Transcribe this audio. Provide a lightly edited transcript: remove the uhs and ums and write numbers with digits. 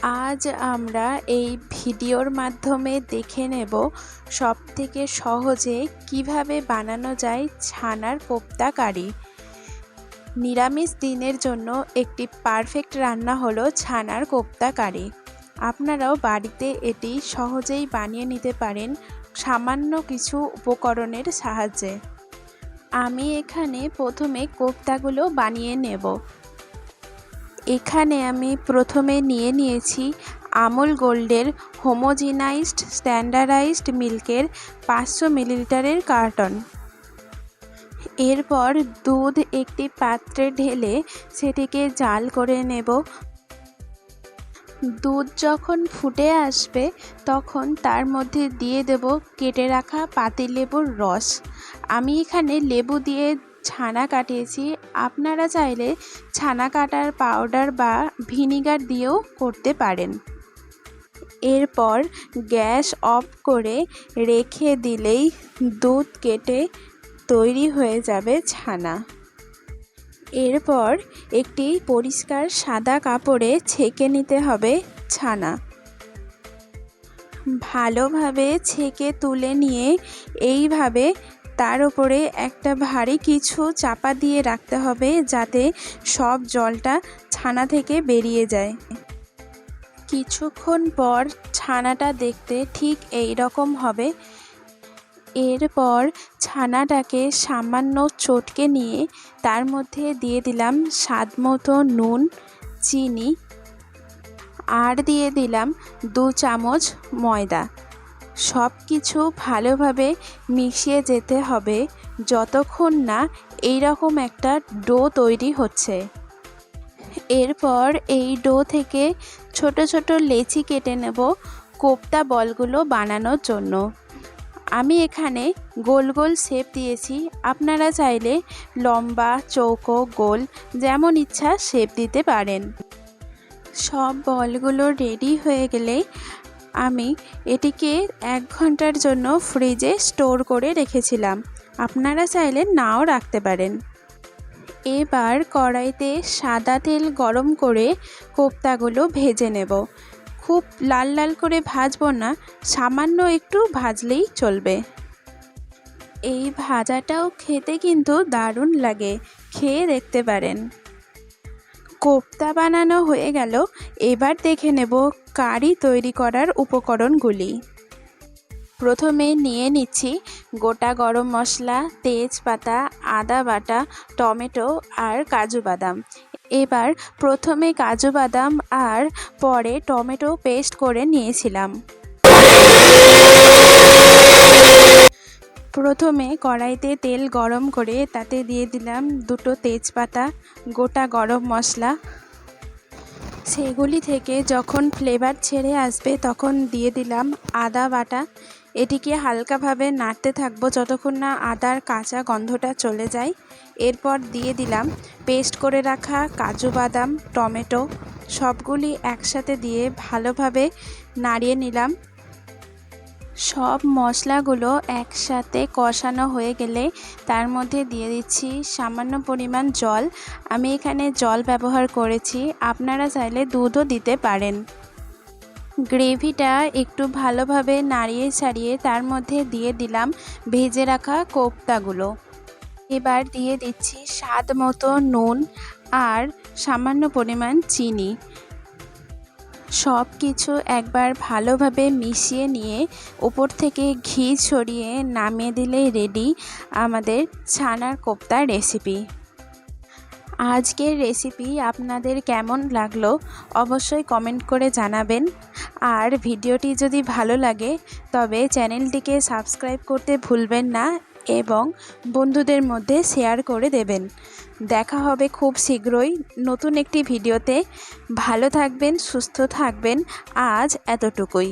আজ আমরা এই ভিডিওর মাধ্যমে দেখে নেব সবথেকে সহজে কিভাবে বানানো যায় ছানার কোপ্তা কারি। নিরামিষ দিনের জন্য একটি পারফেক্ট রান্না হলো ছানার কোপ্তা কারি। আপনারাও বাড়িতে এটি সহজেই বানিয়ে নিতে পারেন সামান্য কিছু উপকরণের সাহায্যে। আমি এখানে প্রথমে কোপ্তাগুলো বানিয়ে নেব। এখানে আমি প্রথমে নিয়েছি আমুল গোল্ডের হোমোজিনাইজড স্ট্যান্ডার্ডাইজড মিল্কের 500 মিলিলিটারের কার্টন। এরপর দুধ একটি পাত্রে ঢেলে সেটিকে জাল করে নেব। দুধ যখন ফুটে আসবে তখন তার মধ্যে দিয়ে দেব কেটে রাখা পাতিলেবুর রস। আমি এখানে লেবু দিয়ে ছানা কাটিয়েছি, আপনারা চাইলে ছানা কাটার পাউডার বা ভিনিগার দিয়েও করতে পারেন। এরপর গ্যাস অফ করে রেখে দিলেই দুধ কেটে তৈরি হয়ে যাবে ছানা। এরপর একটি পরিষ্কার সাদা কাপড়ে ছেঁকে নিতে হবে ছানা। ভালোভাবে ছেঁকে তুলে নিয়ে এইভাবে তার উপরে একটা ভারী কিছু চাপা দিয়ে রাখতে হবে যাতে সব জলটা ছানা থেকে বেরিয়ে যায়। কিছুক্ষণ পর ছানাটা দেখতে ঠিক এই রকম হবে। এরপর ছানাটাকে সামান্য চটকে নিয়ে তার মধ্যে দিয়ে দিলাম স্বাদমতো নুন, চিনি আর দিয়ে দিলাম 2 চামচ ময়দা। সব কিছু ভালোভাবে মিশিয়ে যেতে হবে যতক্ষণ না এইরকম একটা ডো তৈরি হচ্ছে। এরপর এই ডো থেকে ছোট ছোট লেচি কেটে নেব কোপ্তা বলগুলো বানানোর জন্য। আমি এখানে গোল গোল শেপ দিয়েছি, আপনারা চাইলে লম্বা, চৌকো, গোল যেমন ইচ্ছা শেপ দিতে পারেন। সব বলগুলো রেডি হয়ে গেলে আমি এটিকে 1 ঘন্টার জন্য ফ্রিজে স্টোর করে রেখেছিলাম, আপনারা চাইলে নাও রাখতে পারেন। এবার কড়াইতে সাদা তেল গরম করে কোপ্তাগুলো ভেজে নেব। খুব লাল লাল করে ভাজবো না, সামান্য একটু ভাজলেই চলবে। এই ভাজাটাও খেতে কিন্তু দারুণ লাগে, খেয়ে দেখতে পারেন। কোপ্তা বানানো হয়ে গেল, এবার দেখে নেব কারি তৈরি করার উপকরণগুলি। প্রথমে নিয়ে নিচ্ছি গোটা গরম মশলা, তেজপাতা, আদা বাটা, টমেটো আর কাজু বাদাম। এবার প্রথমে কাজু বাদাম আর পরে টমেটো পেস্ট করে নিয়েছিলাম। প্রথমে কড়াইতে তেল গরম করে তাতে দিয়ে দিলাম 2টো তেজপাতা, গোটা গরম মশলা। সেগুলি থেকে যখন ফ্লেভার ছেড়ে আসবে তখন দিয়ে দিলাম আদা বাটা। এটিকে হালকাভাবে নাড়তে থাকবো যতক্ষণ না আদার কাঁচা গন্ধটা চলে যায়। এরপর দিয়ে দিলাম পেস্ট করে রাখা কাজু বাদাম, টমেটো, সবগুলি একসাথে দিয়ে ভালোভাবে নাড়িয়ে নিলাম। সব মশলাগুলো একসাথে কষানো হয়ে গেলে তার মধ্যে দিয়ে দিচ্ছি সামান্য পরিমাণ জল। আমি এখানে জল ব্যবহার করেছি, আপনারা চাইলে দুধও দিতে পারেন। গ্রেভিটা একটু ভালোভাবে নাড়িয়ে ছাড়িয়ে তার মধ্যে দিয়ে দিলাম ভেজে রাখা কোপ্তাগুলো। এবার দিয়ে দিচ্ছি স্বাদ মতো নুন আর সামান্য পরিমাণ চিনি। সব কিছু একবার ভালোভাবে মিশিয়ে নিয়ে উপর থেকে ঘি ছড়িয়ে নামিয়ে দিলেই রেডি আমাদের ছানার কোপ্তা রেসিপি। আজকের রেসিপি আপনাদের কেমন লাগলো অবশ্যই কমেন্ট করে জানাবেন। আর ভিডিওটি যদি ভালো লাগে তবে চ্যানেলটিকে সাবস্ক্রাইব করতে ভুলবেন না এবং বন্ধুদের মধ্যে শেয়ার করে দেবেন। দেখা হবে খুব শীঘ্রই নতুন একটি ভিডিওতে। ভালো থাকবেন, সুস্থ থাকবেন। আজ এতটুকুই।